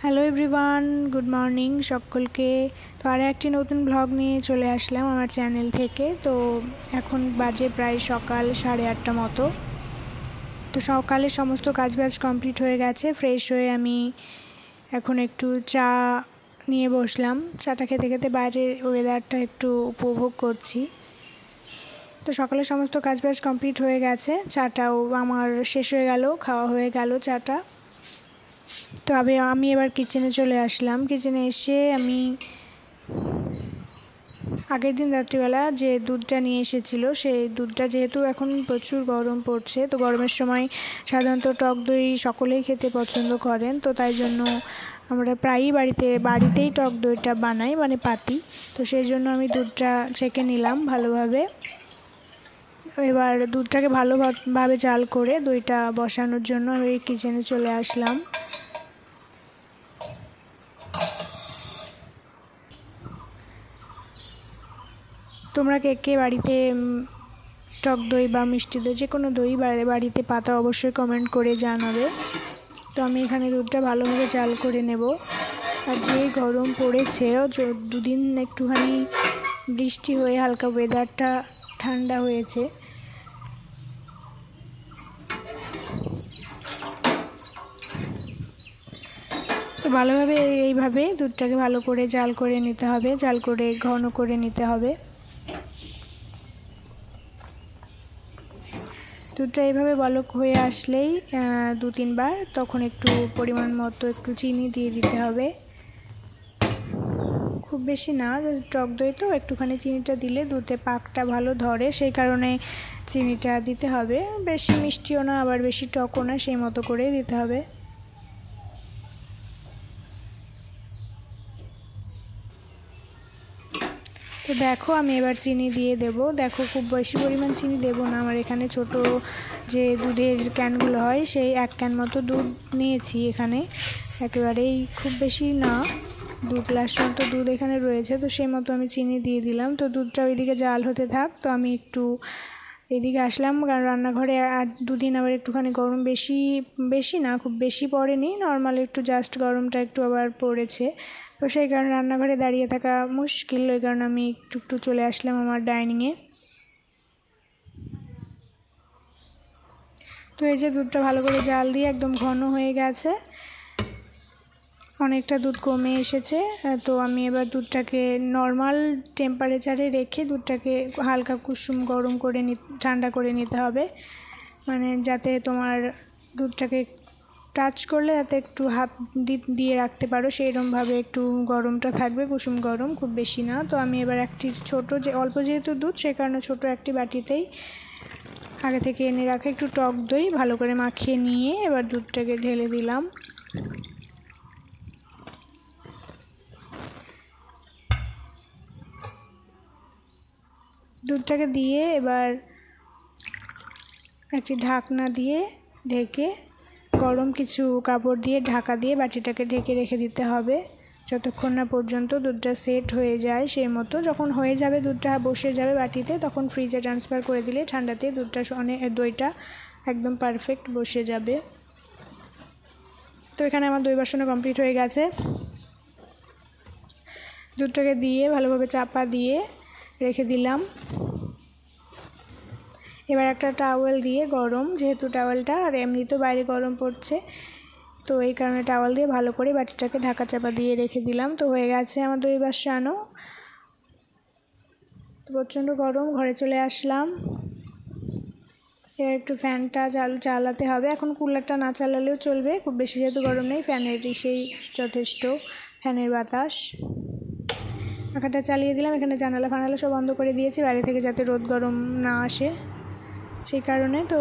Hello everyone, good morning সকলকে। তো আর একটি নতুন ব্লগ নিয়ে চলে আসলাম আমার চ্যানেল থেকে। তো এখন বাজে প্রায় সকাল 8:30 মতো। তো সকালে সমস্ত কাজবাজ কমপ্লিট হয়ে গেছে। ফ্রেশ হয়ে আমি এখন একটু চা নিয়ে বসলাম। চাটা খেতে খেতে বাইরের ওয়েদারটা একটু উপভোগ করছি। তো সকালে সমস্ত কাজবাজ কমপ্লিট হয়ে গেছে, চাটাও আমার শেষ হয়ে গেল, খাওয়া হয়ে গেল চাটা। তো আমি এবার কিচেনে চলে আসলাম। কিচেনে এসে আমি আগের দিন রাত্রিবেলা যে দুধটা নিয়ে এসেছিলো, সেই দুধটা যেহেতু এখন প্রচুর গরম পড়ছে, তো গরমের সময় সাধারণত টক দই সকলেই খেতে পছন্দ করেন। তো তাই জন্য আমরা প্রায়ই বাড়িতেই টক দইটা বানাই, মানে পাতি। তো সেই জন্য আমি দুধটা ছেঁকে নিলাম ভালোভাবে। এবার দুধটাকে ভালোভাবে জাল করে দইটা বসানোর জন্য আমি কিচেনে চলে আসলাম। তোমরা কে বাড়িতে টক দই বা মিষ্টি দই, যে কোনো দই বাড়িতে পাতা অবশ্যই কমেন্ট করে জানাবে। তো আমি এখানে দুধটা ভালোভাবে জাল করে নেব। আর যে গরম পড়েছে, দুদিন একটুখানি বৃষ্টি হয়ে হালকা ওয়েদারটা ঠান্ডা হয়েছে। তো ভালোভাবে এইভাবে দুধটাকে ভালো করে জাল করে নিতে হবে, জাল করে ঘন করে নিতে হবে। দুধটা এইভাবে বলক হয়ে আসলেই 2-3 বার তখন একটু পরিমাণ মতো একটু চিনি দিয়ে দিতে হবে। খুব বেশি না, টক দই তো একটুখানি চিনিটা দিলে দুধে পাকটা ভালো ধরে, সেই কারণে চিনিটা দিতে হবে। বেশি মিষ্টিও না আবার বেশি টকও না, সেই মতো করেই দিতে হবে। তো দেখো আমি এবার চিনি দিয়ে দেব। দেখো খুব বেশি পরিমাণ চিনি দেব না, আমার এখানে ছোট যে দুধের ক্যানগুলো হয় সেই 1 ক্যান মতো দুধ নিয়েছি এখানে, একেবারেই খুব বেশি না, 2 গ্লাস মতো দুধ এখানে রয়েছে। তো সেই মতো আমি চিনি দিয়ে দিলাম। তো দুধটা ওইদিকে জাল হতে থাক, তো আমি একটু এদিকে আসলাম, কারণ রান্নাঘরে আর দুদিন আবার একটুখানি গরম বেশি না, খুব বেশি পড়েনি, নর্মাল একটু জাস্ট গরমটা একটু আবার পড়েছে। তো সেই কারণে রান্নাঘরে দাঁড়িয়ে থাকা মুশকিল, ওই কারণে আমি একটু চলে আসলাম আমার ডাইনিংয়ে। তো এই যে দুধটা ভালো করে জাল দিয়ে একদম ঘন হয়ে গেছে, অনেকটা দুধ কমে এসেছে। তো আমি এবার দুধটাকে নর্মাল টেম্পারেচারে রেখে দুধটাকে হালকা কুসুম গরম করে ঠান্ডা করে নিতে হবে, মানে যাতে তোমার দুধটাকে টাচ করলে যাতে একটু হাত দিয়ে রাখতে পারো, সেইরকমভাবে একটু গরমটা থাকবে, কুসুম গরম, খুব বেশি না। তো আমি এবার একটি অল্প যেহেতু দুধ, সেই কারণে ছোটো একটি বাটিতেই আগে থেকে এনে রাখা একটু টক দই ভালো করে মাখিয়ে নিয়ে এবার দুধটাকে ঢেলে দিলাম। দুধটাকে দিয়ে এবার একটি ঢাকনা দিয়ে ঢেকে গরম কিছু কাপড় দিয়ে ঢাকা দিয়ে বাটিটাকে ঢেকে রেখে দিতে হবে যতক্ষণ না পর্যন্ত দুধটা সেট হয়ে যায়। সেই মতো যখন হয়ে যাবে, দুধটা বসে যাবে বাটিতে, তখন ফ্রিজে ট্রান্সফার করে দিলে ঠান্ডাতে দইটা একদম পারফেক্ট বসে যাবে। তো এখানে আমার দই বসানো কমপ্লিট হয়ে গেছে। দুধটাকে দিয়ে ভালোভাবে চাপা দিয়ে রেখে দিলাম। এবার একটা টাওয়েল দিয়ে, গরম যেহেতু টাওয়েলটা, আর এমনিতেও বাইরে গরম পড়ছে, তো এই কারণে টাওয়েল দিয়ে ভালো করে বাটিটাকে ঢাকা চাপা দিয়ে রেখে দিলাম। তো হয়ে গেছে আমার দই বসানো। তো প্রচণ্ড গরম, ঘরে চলে আসলাম। এবার একটু ফ্যানটা চালাতে হবে। এখন কুলারটা না চালালেও চলবে, খুব বেশি যেহেতু গরম নেই, ফ্যানের সেই যথেষ্ট, ফ্যানের বাতাস। পাখাটা চালিয়ে দিলাম। এখানে জানালা ফানালা সব বন্ধ করে দিয়েছি বাইরে থেকে, যাতে রোদ গরম না আসে, সেই কারণে। তো